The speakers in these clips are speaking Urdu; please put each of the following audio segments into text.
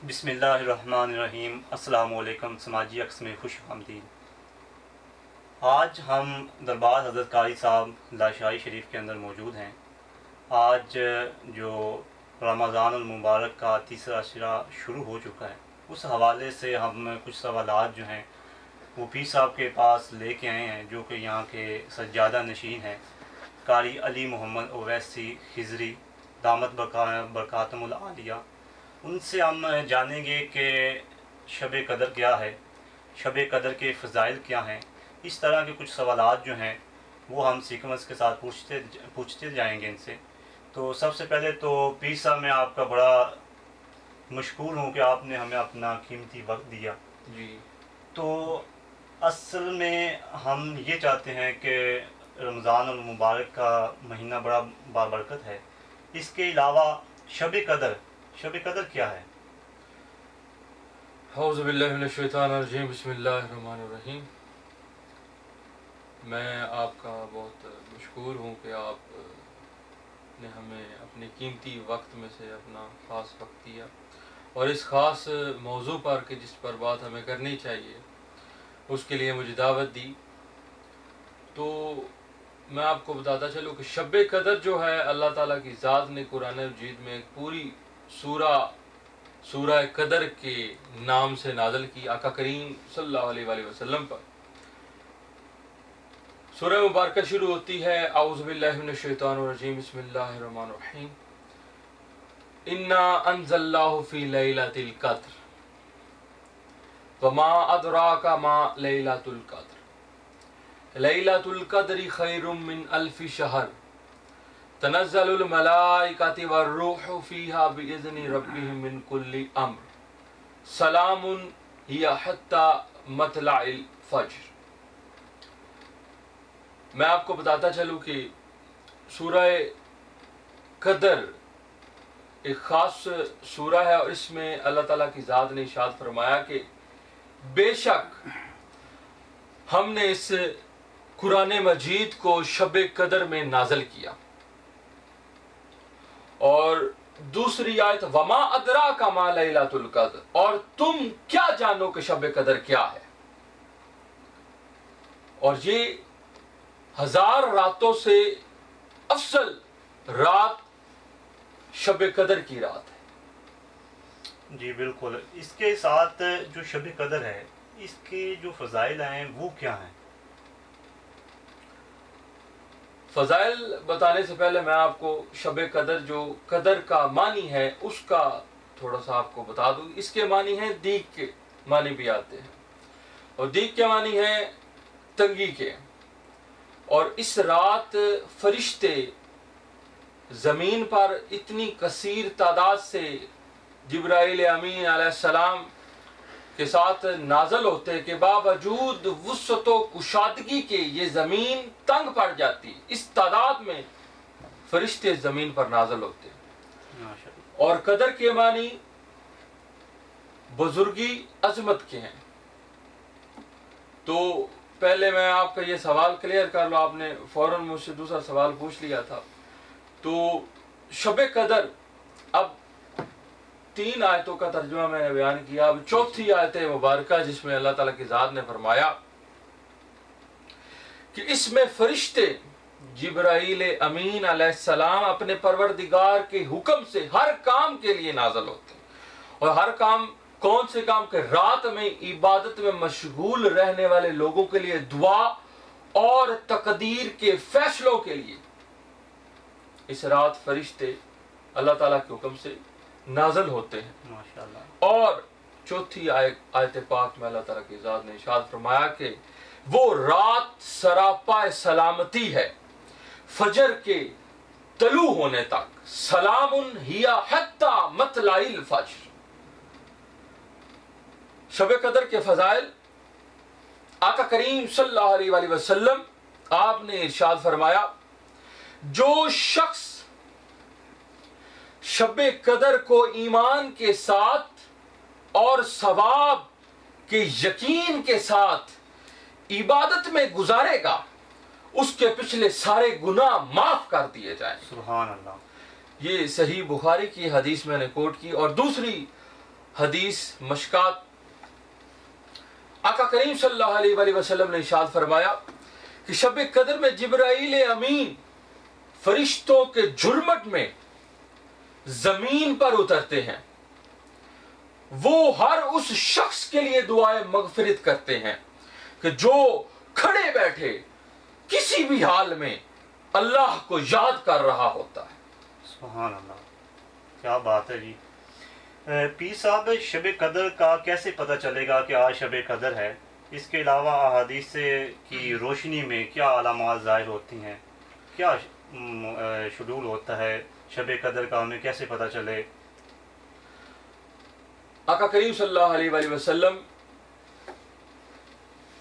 بسم اللہ الرحمن الرحیم۔ السلام علیکم سماجی عکس میں خوش آمدید۔ آج ہم دربار حضرت قاری صاحب لاشائی شریف کے اندر موجود ہیں۔ آج جو رمضان المبارک کا تیسرا عشرہ شروع ہو چکا ہے، اس حوالے سے ہم کچھ سوالات جو ہیں وہ پیر صاحب کے پاس لے کے آئے ہیں، جو کہ یہاں کے سجادہ نشین ہیں، قاری علی محمد اویسی خضری دامت برکاتہم العالیہ۔ ان سے ہم جانیں گے کہ شب قدر کیا ہے، شب قدر کے فضائل کیا ہیں۔ اس طرح کے کچھ سوالات جو ہیں وہ ہم سیکوینس کے ساتھ پوچھتے جائیں گے ان سے۔ تو سب سے پہلے تو پیر صاحب میں آپ کا بڑا مشکور ہوں کہ آپ نے ہمیں اپنا قیمتی وقت دیا۔ جی تو اصل میں ہم یہ چاہتے ہیں کہ رمضان المبارک کا مہینہ بڑا بابرکت ہے، اس کے علاوہ شب قدر کیا ہے؟ اعوذ باللہ من الشیطان الرجیم، بسم اللہ الرحمن الرحیم۔ میں آپ کا بہت مشکور ہوں کہ آپ نے ہمیں اپنے قیمتی وقت میں سے اپنا خاص وقت دیا اور اس خاص موضوع پر کہ جس پر بات ہمیں کرنی چاہیے اس کے لیے مجھے دعوت دی۔ تو میں آپ کو بتاتا چلوں کہ شب قدر جو ہے اللہ تعالیٰ کی ذات نے قرآن مجید میں ایک پوری سورہ قدر کے نام سے نازل کی آقا کریم صلی اللہ علیہ وآلہ وسلم پر۔ سورہ مبارکہ شروع ہوتی ہے اعوذ باللہ من الشیطان الرجیم، بسم اللہ الرحمن الرحیم۔ انا انزلناہ فی لیلۃ القدر وما ادراک ما لیلۃ القدر لیلۃ القدر خیر من الف شہر تنزل الملائکۃ والروح فیہا بإذن ربہم من کل امر سلام ہی حتی مطلع الفجر۔ میں آپ کو بتاتا چلوں کہ سورہ قدر ایک خاص سورہ ہے اور اس میں اللہ تعالیٰ کی ذات نے ارشاد فرمایا کہ بے شک ہم نے اس قرآن مجید کو شب قدر میں نازل کیا۔ اور دوسری آیت وما ادراک ما لیلۃ القدر، اور تم کیا جانو کہ شب قدر کیا ہے۔ اور یہ 1000 راتوں سے افضل رات شب قدر کی رات ہے۔ جی بالکل۔ اس کے ساتھ جو شب قدر ہے اس کے جو فضائل ہیں وہ کیا ہیں؟ فضائل بتانے سے پہلے میں آپ کو شب قدر جو قدر کا معنی ہے اس کا تھوڑا سا آپ کو بتا دوں۔ اس کے معنی ہیں دیگ کے معنی بھی آتے ہیں، اور دیگ کے معنی ہیں تنگی کے۔ اور اس رات فرشتے زمین پر اتنی کثیر تعداد سے جبرائیل امین علیہ السلام کے ساتھ نازل ہوتے کہ باوجود وسعت و کشادگی کے یہ زمین تنگ پڑ جاتی، اس تعداد میں فرشتے زمین پر نازل ہوتے۔ اور قدر کے معنی بزرگی عظمت کے ہیں۔ تو پہلے میں آپ کا یہ سوال کلیئر کر لو، آپ نے فوراً مجھ سے دوسرا سوال پوچھ لیا تھا۔ تو شب قدر، اب 3 آیتوں کا ترجمہ میں نے بیان کیا، اب چوتھی آیت مبارکہ جس میں اللہ تعالیٰ کی ذات نے فرمایا کہ اس میں فرشتے جبرائیل امین علیہ السلام اپنے پروردگار کے حکم سے ہر کام کے لیے نازل ہوتے ہیں۔ اور ہر کام کون سے کام؟ کہ رات میں عبادت میں مشغول رہنے والے لوگوں کے لیے دعا اور تقدیر کے فیصلوں کے لیے اس رات فرشتے اللہ تعالیٰ کے حکم سے نازل ہوتے ہیں۔ ماشاءاللہ۔ اور چوتھی آیت پاک میں اللہ تعالیٰ کی ذات نے ارشاد فرمایا کہ وہ رات سراپا سلامتی ہے فجر کے طلوع ہونے تک، سلام ہی حتی مطلع الفجر۔ شب قدر کے فضائل، آقا کریم صلی اللہ علیہ وآلہ وسلم آپ نے ارشاد فرمایا جو شخص شب قدر کو ایمان کے ساتھ اور ثواب کے یقین کے ساتھ عبادت میں گزارے گا اس کے پچھلے سارے گناہ معاف کر دیے جائیں۔ سبحان اللہ۔ یہ صحیح بخاری کی حدیث میں نے کوٹ کی۔ اور دوسری حدیث مشکات آقا کریم صلی اللہ علیہ وسلم نے ارشاد فرمایا کہ شب قدر میں جبرائیل امین فرشتوں کے جھرمٹ میں زمین پر اترتے ہیں، وہ ہر اس شخص کے لیے دعائے مغفرت کرتے ہیں کہ جو کھڑے بیٹھے کسی بھی حال میں اللہ کو یاد کر رہا ہوتا ہے۔ سبحان اللہ، کیا بات ہے جی۔ پیر صاحب، شب قدر کا کیسے پتہ چلے گا کہ آج شب قدر ہے؟ اس کے علاوہ احادیث کی روشنی میں کیا علامات ظاہر ہوتی ہیں؟ کیا شیڈول ہوتا ہے شب قدر کا، ہمیں کیسے پتہ چلے؟ آقا کریم صلی اللہ علیہ وسلم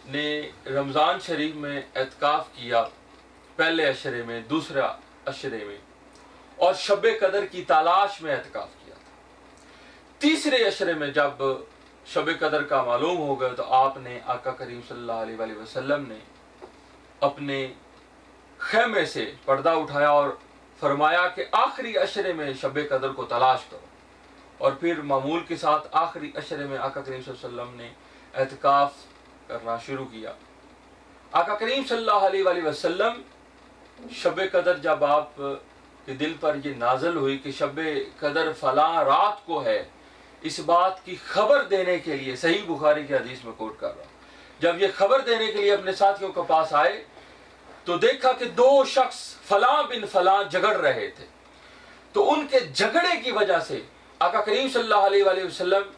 نے رمضان شریف میں اعتکاف کیا، پہلے عشرے میں، دوسرا عشرے میں، اور شب قدر کی تلاش میں اعتکاف کیا تھا۔ تیسرے عشرے میں جب شب قدر کا معلوم ہو گیا تو آپ نے، آقا کریم صلی اللہ علیہ وسلم نے اپنے خیمے سے پردہ اٹھایا اور فرمایا کہ آخری عشرے میں شب قدر کو تلاش کرو، اور پھر معمول کے ساتھ آخری عشرے میں آقا کریم صلی اللہ علیہ وسلم نے اعتکاف کرنا شروع کیا۔ آقا کریم صلی اللہ علیہ وسلم شب قدر جب آپ کے دل پر یہ نازل ہوئی کہ شب قدر فلاں رات کو ہے، اس بات کی خبر دینے کے لیے، صحیح بخاری کی حدیث میں کوٹ کر رہا ہوں، جب یہ خبر دینے کے لیے اپنے ساتھیوں کے پاس آئے تو دیکھا کہ دو شخص فلاں بن فلاں جھگڑ رہے تھے، تو ان کے جھگڑے کی وجہ سے آقا کریم صلی اللہ علیہ وسلم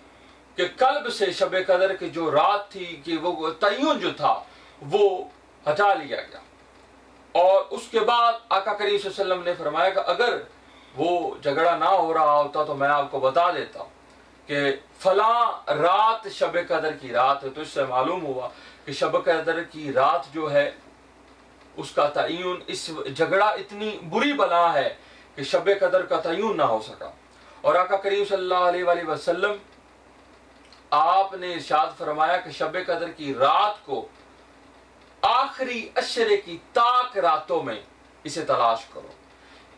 کے قلب سے شب قدر کی جو رات تھی کہ وہ تعین جو تھا وہ ہٹا لیا گیا، اور اس کے بعد آقا کریم صلی اللہ علیہ وسلم نے فرمایا کہ اگر وہ جھگڑا نہ ہو رہا ہوتا تو میں آپ کو بتا دیتا ہوں کہ فلاں رات شب قدر کی رات ہے، تو اس سے معلوم ہوا کہ شب قدر کی رات جو ہے اس کا تعین، اس جھگڑا اتنی بری بلا ہے کہ شب قدر کا تعین نہ ہو سکا۔ اور آقا کریم صلی اللہ علیہ وسلم آپ نے ارشاد فرمایا کہ شب قدر کی رات کو آخری عشرے کی تاک راتوں میں اسے تلاش کرو۔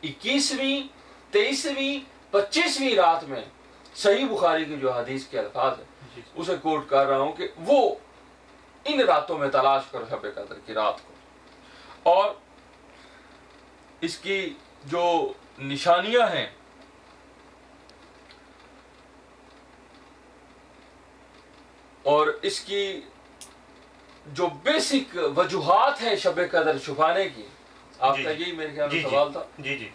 21ویں، 23ویں، 25ویں رات میں، صحیح بخاری کی جو حدیث کے الفاظ ہیں اسے کوٹ کر رہا ہوں کہ وہ ان راتوں میں تلاش کرو شب قدر کی رات کو۔ اور اس کی جو نشانیاں ہیں اور اس کی جو بیسک وجوہات ہیں شب قدر چھپانے کی، آپ کا یہی میرے خیال میں سوال تھا۔ جی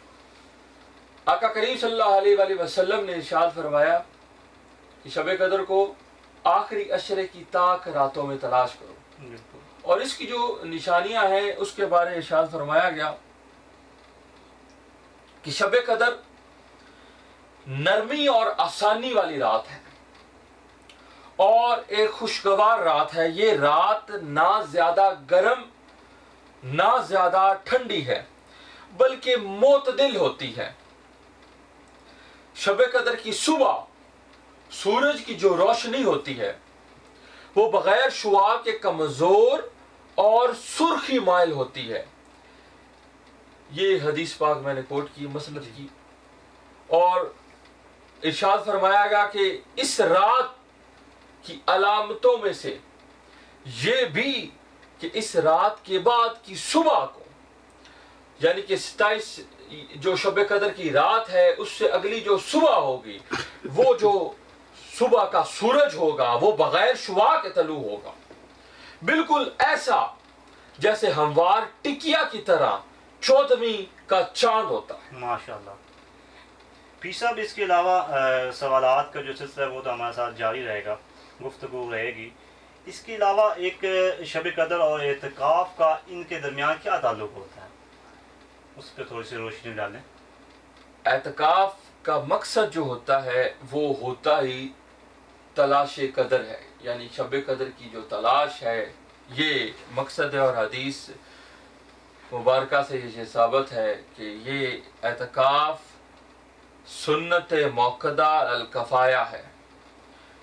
آقا کریم صلی اللہ علیہ وسلم نے ارشاد فرمایا کہ شب قدر کو آخری عشرے کی تاک راتوں میں تلاش کرو، اور اس کی جو نشانیاں ہیں اس کے بارے میں ارشاد فرمایا گیا کہ شب قدر نرمی اور آسانی والی رات ہے اور ایک خوشگوار رات ہے۔ یہ رات نہ زیادہ گرم نہ زیادہ ٹھنڈی ہے بلکہ معتدل ہوتی ہے۔ شب قدر کی صبح سورج کی جو روشنی ہوتی ہے وہ بغیر شعاع کے کمزور اور سرخی مائل ہوتی ہے۔ یہ حدیث پاک میں نے کوٹ کی، مسند کی، اور ارشاد فرمایا گیا کہ اس رات کی علامتوں میں سے یہ بھی کہ اس رات کے بعد کی صبح کو، یعنی کہ 27 جو شب قدر کی رات ہے اس سے اگلی جو صبح ہوگی، وہ جو صبح کا سورج ہوگا وہ بغیر شعاع کے طلوع ہوگا، بالکل ایسا جیسے ہموار ٹکیا کی طرح 14ویں کا چاند ہوتا ہے۔ ماشاءاللہ۔ پیر صاحب، اس کے علاوہ سوالات کا جو سلسلہ ہے وہ تو ہمارے ساتھ جاری رہے گا، گفتگو رہے گی۔ اس کے علاوہ ایک شب قدر اور اعتکاف کا ان کے درمیان کیا تعلق ہوتا ہے، اس پہ تھوڑی سی روشنی ڈالیں۔ اعتکاف کا مقصد جو ہوتا ہے وہ ہوتا ہی تلاش قدر ہے، یعنی شب قدر کی جو تلاش ہے یہ مقصد ہے، اور حدیث مبارکہ سے یہ ثابت ہے کہ یہ اعتکاف سنت موقدہ الکفایہ ہے،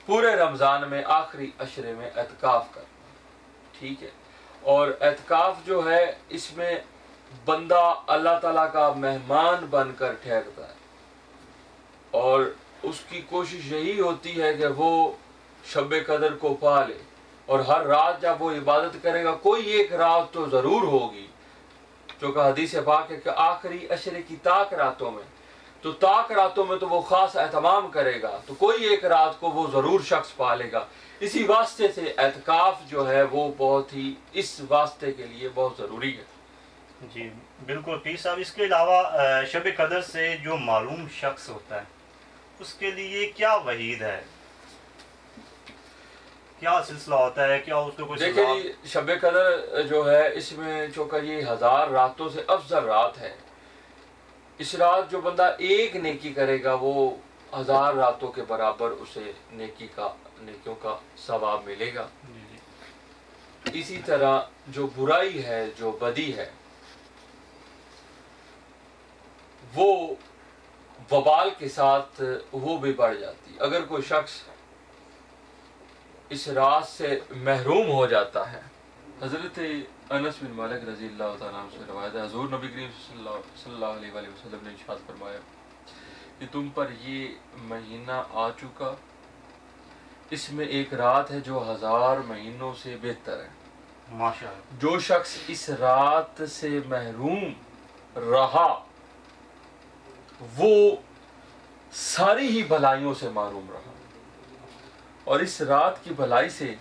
پورے رمضان میں آخری عشرے میں اعتکاف کرنا، ٹھیک ہے۔ اور اعتکاف جو ہے اس میں بندہ اللہ تعالیٰ کا مہمان بن کر ٹھہرتا ہے، اور اس کی کوشش یہی ہوتی ہے کہ وہ شب قدر کو پا لے، اور ہر رات جب وہ عبادت کرے گا کوئی ایک رات تو ضرور ہوگی، جو کہ حدیث پاک ہے کہ آخری عشرے کی طاق راتوں میں، تو طاق راتوں میں تو وہ خاص اہتمام کرے گا، تو کوئی ایک رات کو وہ ضرور شخص پا لے گا۔ اسی واسطے سے اعتکاف جو ہے وہ بہت ہی اس واسطے کے لیے بہت ضروری ہے۔ جی بالکل پیر صاحب، اس کے علاوہ شب قدر سے جو معلوم شخص ہوتا ہے اس کے لیے کیا وعید ہے، کیا سلسلہ ہوتا ہے، کیا اس کو کوئی دیکھیں سزا؟ جی، شب قدر جو ہے اس میں چونکہ یہ 1000 راتوں سے افضل رات ہے، اس رات جو بندہ ایک نیکی کرے گا وہ 1000 راتوں کے برابر اسے نیکیوں کا ثواب ملے گا۔ جی جی اسی طرح جو برائی ہے، جو بدی ہے، وہ وبال کے ساتھ وہ بھی بڑھ جاتی۔ اگر کوئی شخص اس رات سے محروم ہو جاتا ہے، حضرت انس بن مالک رضی اللہ تعالیٰ عنہ سے روایت ہے، حضور نبی کریم صلی اللہ علیہ وآلہ وسلم نے ارشاد فرمایا کہ تم پر یہ مہینہ آ چکا، اس میں ایک رات ہے جو 1000 مہینوں سے بہتر ہے۔ ماشاء اللہ۔ جو شخص اس رات سے محروم رہا وہ ساری ہی بھلائیوں سے محروم رہا، اور اس رات کی بھلائی سے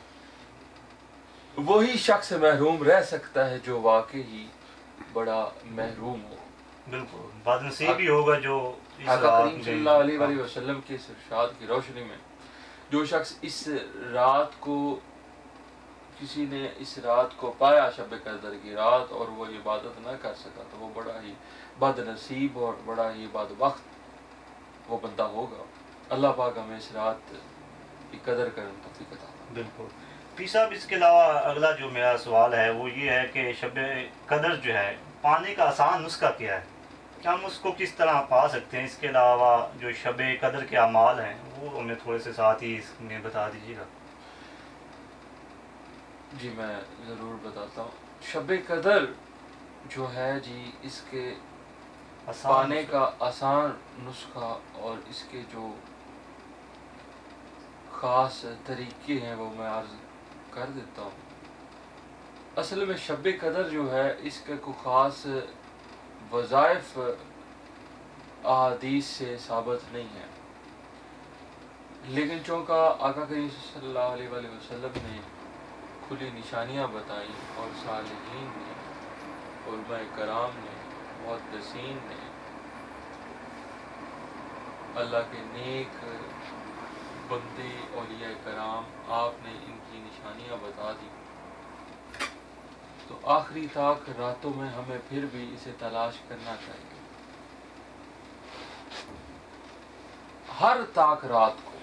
وہی شخص محروم رہ سکتا ہے جو واقعی بڑا محروم ہو۔ بالکل بد نصیب ہی ہوگا جو اس آقا رات کریم صلی اللہ علیہ وآلہ وسلم کے اس ارشاد کی روشنی میں جو شخص اس رات کو، کسی نے اس رات کو پایا شب قدر کی رات اور وہ عبادت نہ کر سکا تو وہ بڑا ہی بد نصیب اور بڑا ہی بدبخت وہ بندہ ہوگا۔ اللہ پاک ہمیں اس رات کی قدر کرنے کی توفیق عطا فرمائے۔ بالکل پیر صاحب، اس کے علاوہ اگلا جو میرا سوال ہے وہ یہ ہے کہ شب قدر جو ہے پانے کا آسان نسخہ کیا ہے، کیا ہم اس کو کس طرح پا سکتے ہیں؟ اس کے علاوہ جو شب قدر کے اعمال ہیں وہ ہمیں تھوڑے سے ساتھ ہی اس میں بتا دیجیے گا۔ جی میں ضرور بتاتا ہوں۔ شب قدر جو ہے جی اس کے پانے کا آسان نسخہ اور اس کے جو خاص طریقے ہیں وہ میں عرض کر دیتا ہوں۔ اصل میں شب قدر جو ہے اس کے کوئی خاص وظائف احادیث سے ثابت نہیں ہے، لیکن چونکہ آقا کریم صلی اللہ علیہ وآلہ وسلم نے کھلی نشانیاں بتائیں اور صالحین نے، علماء کرام نے، محدثین نے، اللہ کے نیک بندے اولیاء کرام، آپ نے ان کی نشانیاں بتا دی، تو آخری طاق راتوں میں ہمیں پھر بھی اسے تلاش کرنا چاہیے۔ ہر طاق رات کو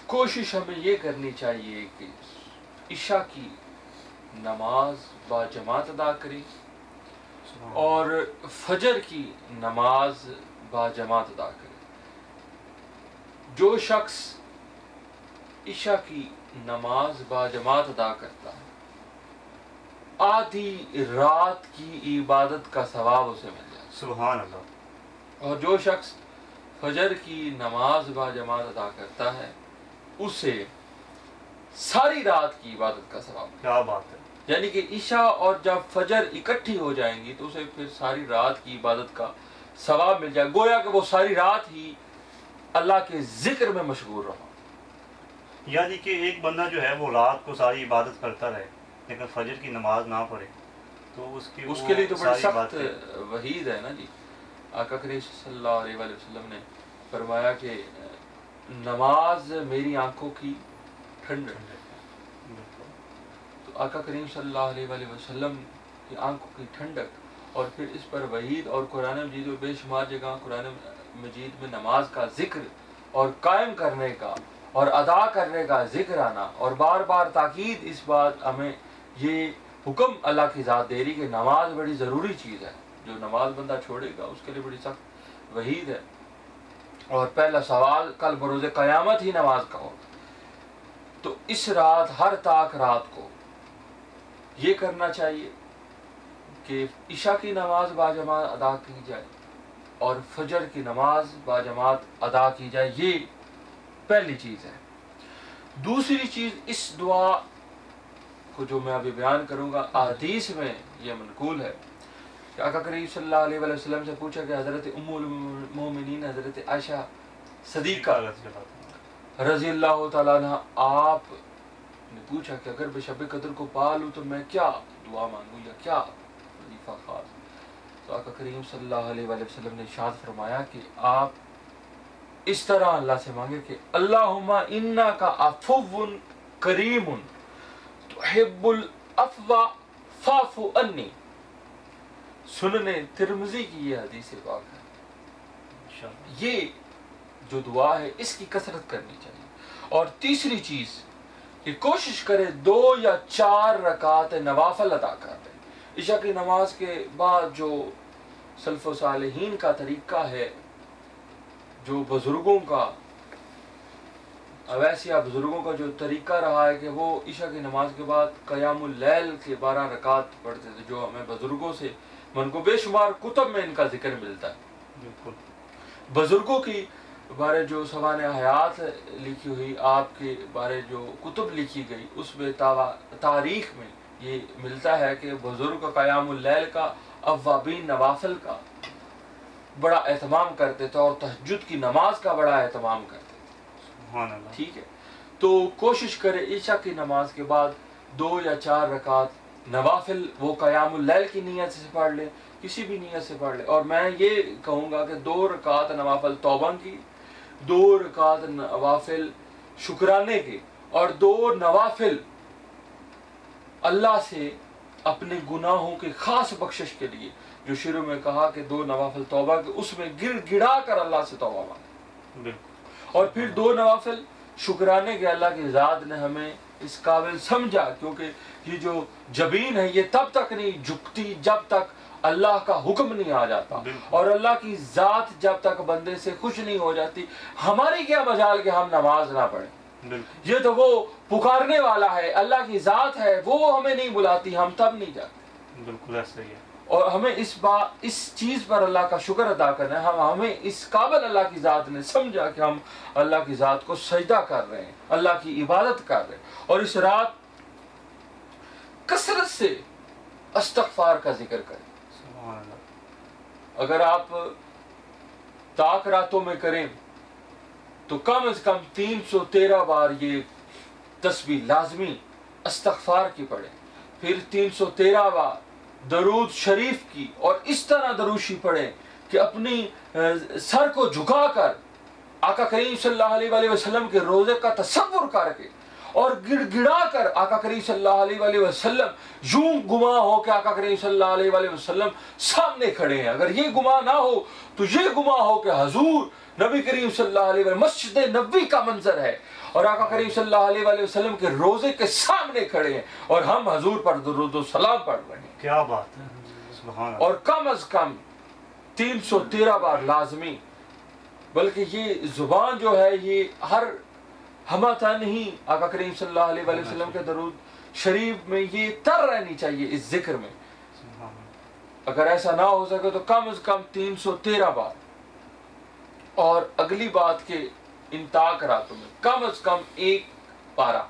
کوشش ہمیں یہ کرنی چاہیے کہ عشاء کی نماز با جماعت ادا کریں اور فجر کی نماز با جماعت ادا کریں۔ جو شخص عشاء کی نماز با جماعت ادا کرتا ہے آدھی رات کی عبادت کا ثواب اسے مل جائے۔ سبحان اللہ۔ اور جو شخص فجر کی نماز با جماعت ادا کرتا ہے اسے ساری رات کی عبادت کا ثواب ملے۔ کیا بات ہے! یعنی کہ عشاء اور جب فجر اکٹھی ہو جائیں گی تو اسے پھر ساری رات کی عبادت کا ثواب مل جائے، گویا کہ وہ ساری رات ہی اللہ کے ذکر میں مشغول رہا۔ یعنی کہ ایک بندہ جو ہے وہ رات کو ساری عبادت کرتا رہے لیکن فجر کی نماز نہ پڑھے تو اس کے لیے تو بڑی سخت باتیں وعید ہے نا جی۔ آقا کریم صلی اللہ علیہ وآلہ وسلم نے فرمایا کہ نماز میری آنکھوں کی ٹھنڈک ہے۔ تو آقا کریم صلی اللہ علیہ وآلہ وسلم کی آنکھوں کی ٹھنڈک اور پھر اس پر وعید، اور قرآن مجید میں بے شمار جگہ قرآن مجید میں نماز کا ذکر اور قائم کرنے کا اور ادا کرنے کا ذکر آنا، اور بار بار تاکید اس بات ہمیں یہ حکم اللہ کی ذات دے رہی کہ نماز بڑی ضروری چیز ہے، جو نماز بندہ چھوڑے گا اس کے لیے بڑی سخت وعید ہے، اور پہلا سوال کل بروز قیامت ہی نماز کا ہوگا۔ تو اس رات، ہر طاق رات کو یہ کرنا چاہیے کہ عشاء کی نماز باجماعت ادا کی جائے، اور فجر کی نماز باجماعت ادا کی جائے، یہ پہلی چیز ہے۔ دوسری چیز، اس دعا کو جو میں ابھی بیان کروں گا، احادیث میں یہ منقول ہے کہ آقا کریم صلی اللہ علیہ وآلہ وسلم سے پوچھا کہ حضرت ام المومنین حضرت عائشہ صدیقہ رضی اللہ تعالیٰ عنہ آپ نے پوچھا کہ اگر میں شب قدر کو پا لوں تو میں کیا دعا مانگوں یا کیا وظیفہ خاص؟ تو آقا کریم صلی اللہ علیہ وآلہ وسلم نے ارشاد فرمایا کہ آپ اس طرح اللہ سے مانگے کہ اللہم انکا عفو کریم تحب العفو فاعف عنی۔ سنن ترمذی کی یہ حدیث پاک ہے۔ یہ جو دعا ہے اس کی کثرت کرنی چاہیے۔ اور تیسری چیز کہ کوشش کرے 2 یا 4 رکعت نوافل ادا کر لیں۔ عشاء کی نماز کے بعد جو سلف و صالحین کا طریقہ ہے، جو بزرگوں کا اویسیہ بزرگوں کا جو طریقہ رہا ہے کہ وہ عشاء کی نماز کے بعد قیام اللیل کے 12 رکعت پڑھتے تھے، جو ہمیں بزرگوں سے من کو بے شمار کتب میں ان کا ذکر ملتا ہے۔ بالکل بزرگوں کی بارے جو سوانح حیات لکھی ہوئی، آپ کے بارے جو کتب لکھی گئی، اس میں تاریخ میں یہ ملتا ہے کہ بزرگ قیام اللیل کا، اوابین نوافل کا بڑا اہتمام کرتے تھے اور تہجد کی نماز کا بڑا اہتمام کرتے تھے۔ سبحان اللہ۔ ٹھیک ہے، تو کوشش کرے عشاء کی نماز کے بعد 2 یا 4 رکعت نوافل وہ قیام اللیل کی نیت سے پڑھ لے، کسی بھی نیت سے پڑھ لے۔ اور میں یہ کہوں گا کہ 2 رکعت نوافل توبہ کی، 2 رکعت نوافل شکرانے کے، اور 2 نوافل اللہ سے اپنے گناہوں کے خاص بخشش کے لیے، جو شروع میں کہا کہ 2 نوافل توبہ کے، اس میں گڑ گڑا کر اللہ سے توبہ مانگے۔ بالکل۔ اور پھر 2 نوافل شکرانے کے، اللہ کی ذات نے ہمیں اس قابل سمجھا، کیونکہ یہ جو جبین ہے یہ تب تک نہیں جھکتی جب تک اللہ کا حکم نہیں آ جاتا، اور اللہ کی ذات جب تک بندے سے خوش نہیں ہو جاتی، ہماری کیا مجال کہ ہم نماز نہ پڑھیں۔ یہ تو وہ پکارنے والا ہے، اللہ کی ذات ہے، وہ ہمیں نہیں بلاتی، ہم تب نہیں جاتے۔ بالکل ایسا ہی ہے۔ اور ہمیں اس چیز پر اللہ کا شکر ادا کرنا ہے، ہمیں اس قابل اللہ کی ذات نے سمجھا کہ ہم اللہ کی ذات کو سجدہ کر رہے ہیں، اللہ کی عبادت کر رہے ہیں۔ اور اس رات کثرت سے استغفار کا ذکر کریں۔ سبحان اللہ۔ اگر آپ طاق راتوں میں کریں تو کم از کم 313 بار یہ تسبیح لازمی استغفار کی پڑھیں، پھر 313 بار درود شریف کی، اور اس طرح دروشی پڑھیں کہ اپنی سر کو جھکا کر آقا کریم صلی اللہ علیہ وآلہ وسلم کے روضے کا تصور کر کے، اور گڑ گڑا کر آقا کریم صلی اللہ علیہ وآلہ وسلم یوں گماں ہو کہ آقا کریم صلی اللہ علیہ وآلہ وسلم سامنے کھڑے ہیں۔ اگر یہ گماں نہ ہو تو یہ گماں ہو کہ حضور نبی کریم صلی اللہ علیہ وسلم مسجد نبوی کا منظر ہے، اور آقا کریم صلی اللہ علیہ وآلہ وسلم کے روضے کے سامنے کھڑے ہیں، اور ہم حضور پر درود و سلام پڑھ رہے ہیں۔ کیا بات ہے، سبحان اللہ۔ اور کم از کم 313 بار لازمی، بلکہ یہ زبان جو ہے یہ ہر ہمتا نہیں، آقا کریم صلی اللہ علیہ وآلہ وسلم کے درود شریف میں یہ تر رہنی چاہیے اس ذکر میں۔ اگر ایسا نہ ہو سکے تو کم از کم 313 بار۔ اور اگلی بات کہ ان طاق راتوں میں کم از کم 1 پارہ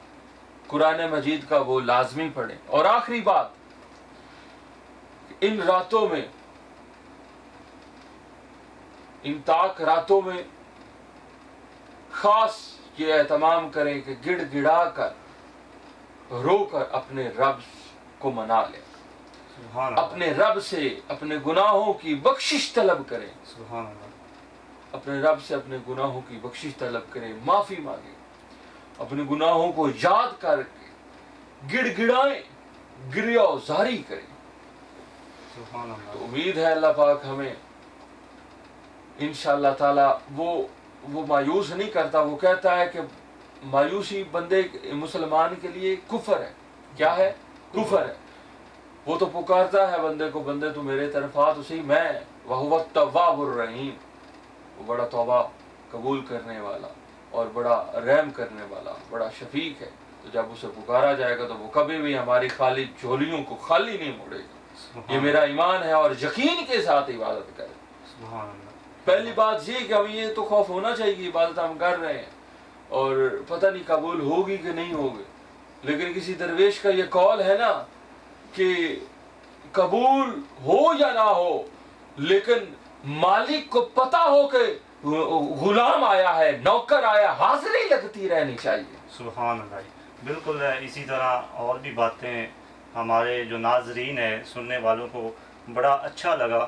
قرآن مجید کا وہ لازمی پڑھیں۔ اور آخری بات، ان راتوں میں، ان طاق راتوں میں خاص یہ اہتمام کریں کہ گڑ گڑا کر رو کر اپنے رب کو منا لیں، سبحان اللہ۔ اپنے رب سے اپنے گناہوں کی بخشش طلب کریں، سبحان اللہ۔ اپنے رب سے اپنے گناہوں کی بخشش طلب کریں، معافی مانگیں، اپنے گناہوں کو یاد کر کے گڑ گڑائیں، گریہ زاری کریں۔ سبحان اللہ۔ تو امید ہے اللہ پاک ہمیں انشاءاللہ تعالی وہ مایوس نہیں کرتا۔ وہ کہتا ہے کہ مایوسی بندے مسلمان کے لیے کفر ہے۔ کیا ہے؟ کفر ہے۔ وہ تو پکارتا ہے بندے کو، بندے تو میرے طرف آ تو صحیح، میں وَهُوَ التَّوَّابُ الرَّحِيمُ، وہ بڑا توبہ قبول کرنے والا اور بڑا رحم کرنے والا، بڑا شفیق ہے۔ تو جب اسے پکارا جائے گا تو وہ کبھی بھی ہماری خالی جھولیوں کو خالی نہیں موڑے گا۔ یہ میرا ایمان ہے، اور یقین کے ساتھ عبادت کرے۔ سبحان اللہ۔ پہلی بات یہ کہ ہمیں یہ تو خوف ہونا چاہیے کہ عبادت ہم کر رہے ہیں اور پتہ نہیں قبول ہوگی کہ نہیں ہوگی، لیکن کسی درویش کا یہ قول ہے نا کہ قبول ہو یا نہ ہو لیکن مالک کو پتہ ہو کہ غلام آیا ہے، نوکر آیا، حاضری لگتی رہنی چاہیے۔ سبحان اللہ جی، بالکل اسی طرح اور بھی باتیں ہمارے جو ناظرین ہیں سننے والوں کو بڑا اچھا لگا،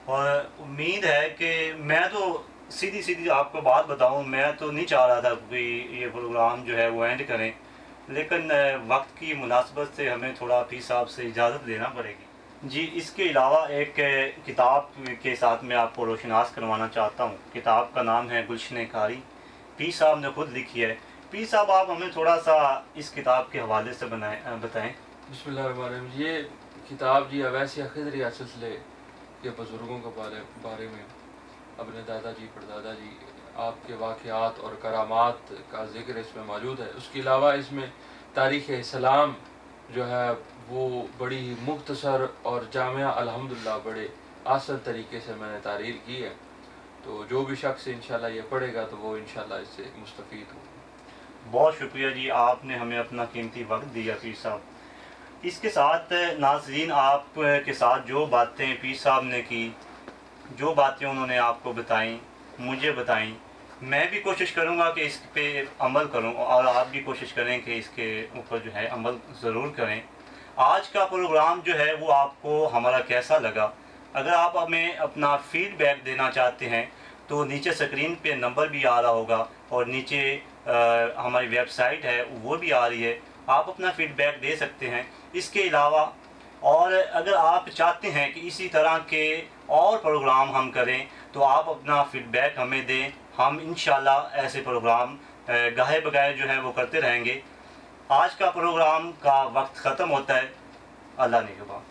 اور امید ہے کہ میں تو سیدھی آپ کو بات بتاؤں، میں تو نہیں چاہ رہا تھا کہ یہ پروگرام جو ہے وہ اینڈ کریں، لیکن وقت کی مناسبت سے ہمیں تھوڑا پیر صاحب سے اجازت لینا پڑے گی۔ جی، اس کے علاوہ ایک کتاب کے ساتھ میں آپ کو روشناس کروانا چاہتا ہوں۔ کتاب کا نام ہے گلشن کاری، پیر صاحب نے خود لکھی ہے۔ پیر صاحب آپ ہمیں تھوڑا سا اس کتاب کے حوالے سے بتائیں۔ بسم اللہ الرحمن الرحیم۔ یہ کتاب جی اویس خضریہ سلسلے کے بزرگوں کے بارے میں اپنے دادا جی پردادا جی آپ کے واقعات اور کرامات کا ذکر اس میں موجود ہے۔ اس کے علاوہ اس میں تاریخ اسلام جو ہے وہ بڑی مختصر اور جامعہ الحمدللہ بڑے آسان طریقے سے میں نے تحریر کی ہے، تو جو بھی شخص انشاءاللہ یہ پڑھے گا تو وہ انشاءاللہ اس سے مستفید ہو۔ بہت شکریہ جی، آپ نے ہمیں اپنا قیمتی وقت دیا پیر صاحب۔ اس کے ساتھ ناظرین آپ کے ساتھ جو باتیں پیر صاحب نے کی، جو باتیں انہوں نے آپ کو بتائیں، مجھے بتائیں، میں بھی کوشش کروں گا کہ اس پہ عمل کروں، اور آپ بھی کوشش کریں کہ اس کے اوپر جو ہے عمل ضرور کریں۔ آج کا پروگرام جو ہے وہ آپ کو ہمارا کیسا لگا؟ اگر آپ ہمیں اپنا فیڈ بیک دینا چاہتے ہیں تو نیچے سکرین پہ نمبر بھی آ رہا ہوگا، اور نیچے ہماری ویب سائٹ ہے وہ بھی آ رہی ہے، آپ اپنا فیڈ بیک دے سکتے ہیں۔ اس کے علاوہ اور اگر آپ چاہتے ہیں کہ اسی طرح کے اور پروگرام ہم کریں تو آپ اپنا فیڈ بیک ہمیں دیں، ہم انشاءاللہ ایسے پروگرام گاہے بگاہے جو ہیں وہ کرتے رہیں گے۔ آج کا پروگرام کا وقت ختم ہوتا ہے، اللہ نگہبان۔